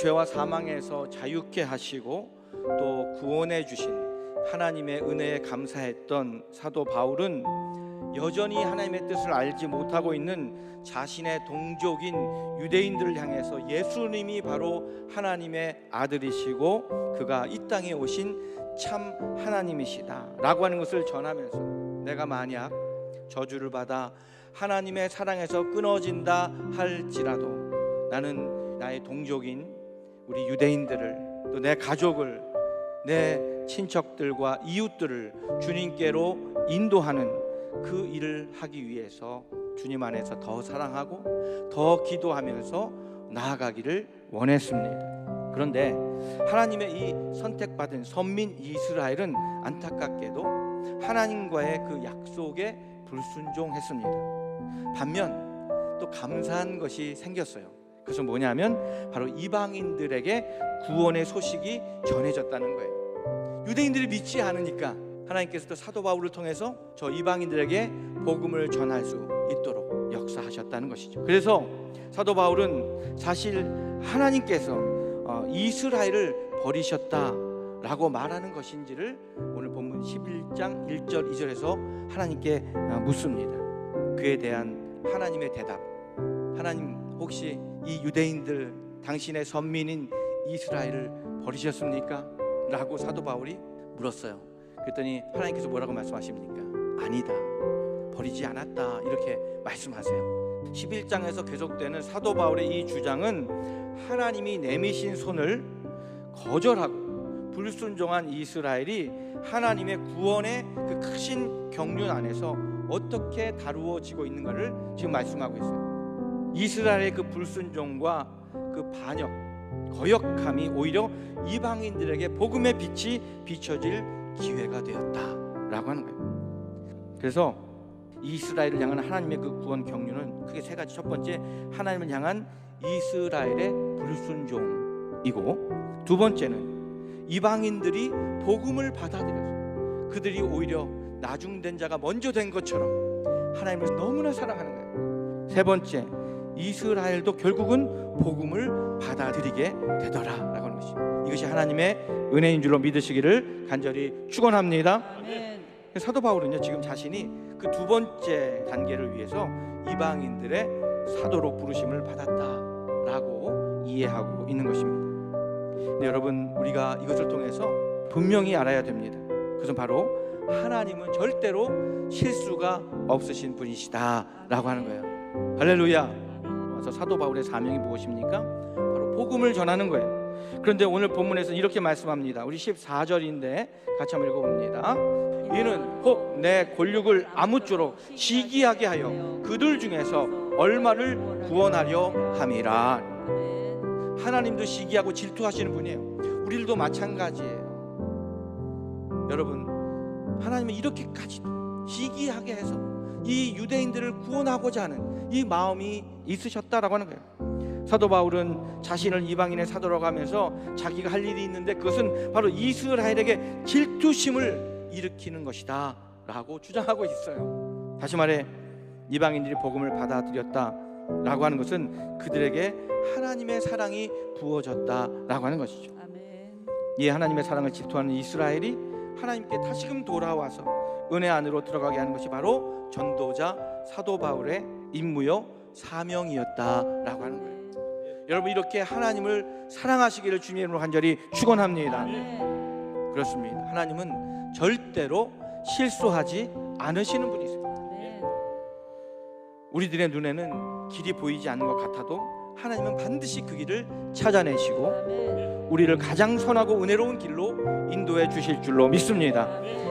죄와 사망에서 자유케 하시고 또 구원해 주신 하나님의 은혜에 감사했던 사도 바울은 여전히 하나님의 뜻을 알지 못하고 있는 자신의 동족인 유대인들을 향해서 예수님이 바로 하나님의 아들이시고 그가 이 땅에 오신 참 하나님이시다 라고 하는 것을 전하면서, 내가 만약 저주를 받아 하나님의 사랑에서 끊어진다 할지라도 나는 나의 동족인 우리 유대인들을, 또 내 가족을, 내 친척들과 이웃들을 주님께로 인도하는 그 일을 하기 위해서 주님 안에서 더 사랑하고 더 기도하면서 나아가기를 원했습니다. 그런데 하나님의 이 선택받은 선민 이스라엘은 안타깝게도 하나님과의 그 약속에 불순종했습니다. 반면 또 감사한 것이 생겼어요. 그것은 뭐냐면 바로 이방인들에게 구원의 소식이 전해졌다는 거예요. 유대인들이 믿지 않으니까 하나님께서 또 사도 바울을 통해서 저 이방인들에게 복음을 전할 수 있도록 역사하셨다는 것이죠. 그래서 사도 바울은 사실 하나님께서 이스라엘을 버리셨다라고 말하는 것인지를 오늘 본문 11장 1절 2절에서 하나님께 묻습니다. 그에 대한 하나님의 대답, 하나님 혹시 이 유대인들, 당신의 선민인 이스라엘을 버리셨습니까? 라고 사도 바울이 물었어요. 그랬더니 하나님께서 뭐라고 말씀하십니까? 아니다, 버리지 않았다, 이렇게 말씀하세요. 11장에서 계속되는 사도 바울의 이 주장은 하나님이 내미신 손을 거절하고 불순종한 이스라엘이 하나님의 구원의 그 크신 경륜 안에서 어떻게 다루어지고 있는가를 지금 말씀하고 있어요. 이스라엘의 그 불순종과 그 반역, 거역함이 오히려 이방인들에게 복음의 빛이 비춰질 기회가 되었다라고 하는 거예요. 그래서 이스라엘을 향한 하나님의 그 구원 경륜은 크게 세 가지. 첫 번째, 하나님을 향한 이스라엘의 불순종이고, 두 번째는 이방인들이 복음을 받아들여서 그들이 오히려 나중된 자가 먼저 된 것처럼 하나님을 너무나 사랑하는 거예요. 세 번째, 이스라엘도 결국은 복음을 받아들이게 되더라라고 하는 것이, 이것이 하나님의 은혜인 줄로 믿으시기를 간절히 축원합니다. 아멘. 사도 바울은요, 지금 자신이 그 두 번째 단계를 위해서 이방인들의 사도로 부르심을 받았다라고 이해하고 있는 것입니다. 근데 여러분, 우리가 이것을 통해서 분명히 알아야 됩니다. 그것은 바로 하나님은 절대로 실수가 없으신 분이시다라고 하는 거예요. 할렐루야. 그래서 사도 바울의 사명이 무엇입니까? 바로 복음을 전하는 거예요. 그런데 오늘 본문에서 이렇게 말씀합니다. 우리 14절인데 같이 한번 읽어봅니다. 이는 혹 내 권력을 아무쪼록 시기하게 하여 그들 중에서 얼마를 구원하려 함이라. 하나님도 시기하고 질투하시는 분이에요. 우리들도 마찬가지예요. 여러분, 하나님은 이렇게까지 시기하게 해서 이 유대인들을 구원하고자 하는 이 마음이 있으셨다라고 하는 거예요. 사도 바울은 자신을 이방인의 사도라고 하면서 자기가 할 일이 있는데 그것은 바로 이스라엘에게 질투심을 일으키는 것이다 라고 주장하고 있어요. 다시 말해, 이방인들이 복음을 받아들였다라고 하는 것은 그들에게 하나님의 사랑이 부어졌다라고 하는 것이죠. 아멘. 이 하나님의 사랑을 질투하는 이스라엘이 하나님께 다시금 돌아와서 은혜 안으로 들어가게 하는 것이 바로 전도자 사도 바울의 임무요 사명이었다라고 하는 거예요. 여러분, 이렇게 하나님을 사랑하시기를 주님으로 간절히 축원합니다. 그렇습니다. 하나님은 절대로 실수하지 않으시는 분이세요. 우리들의 눈에는 길이 보이지 않는 것 같아도 하나님은 반드시 그 길을 찾아내시고 우리를 가장 선하고 은혜로운 길로 인도해 주실 줄로 믿습니다.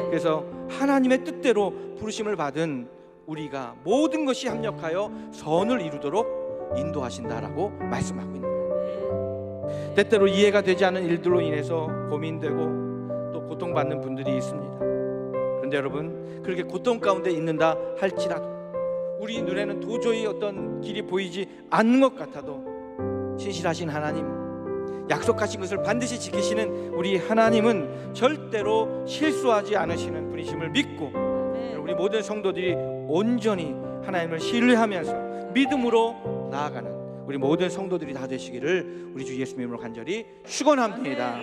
그래서 하나님의 뜻대로 부르심을 받은 우리가 모든 것이 합력하여 선을 이루도록 인도하신다라고 말씀하고 있는 거예요. 때때로 이해가 되지 않는 일들로 인해서 고민되고 또 고통받는 분들이 있습니다. 그런데 여러분, 그렇게 고통 가운데 있는다 할지라도 우리 눈에는 도저히 어떤 길이 보이지 않는 것 같아도 신실하신 하나님, 약속하신 것을 반드시 지키시는 우리 하나님은 절대로 실수하지 않으시는 분이심을 믿고 우리 모든 성도들이 온전히 하나님을 신뢰하면서 믿음으로 나아가는 우리 모든 성도들이 다 되시기를 우리 주 예수님으로 간절히 축원합니다.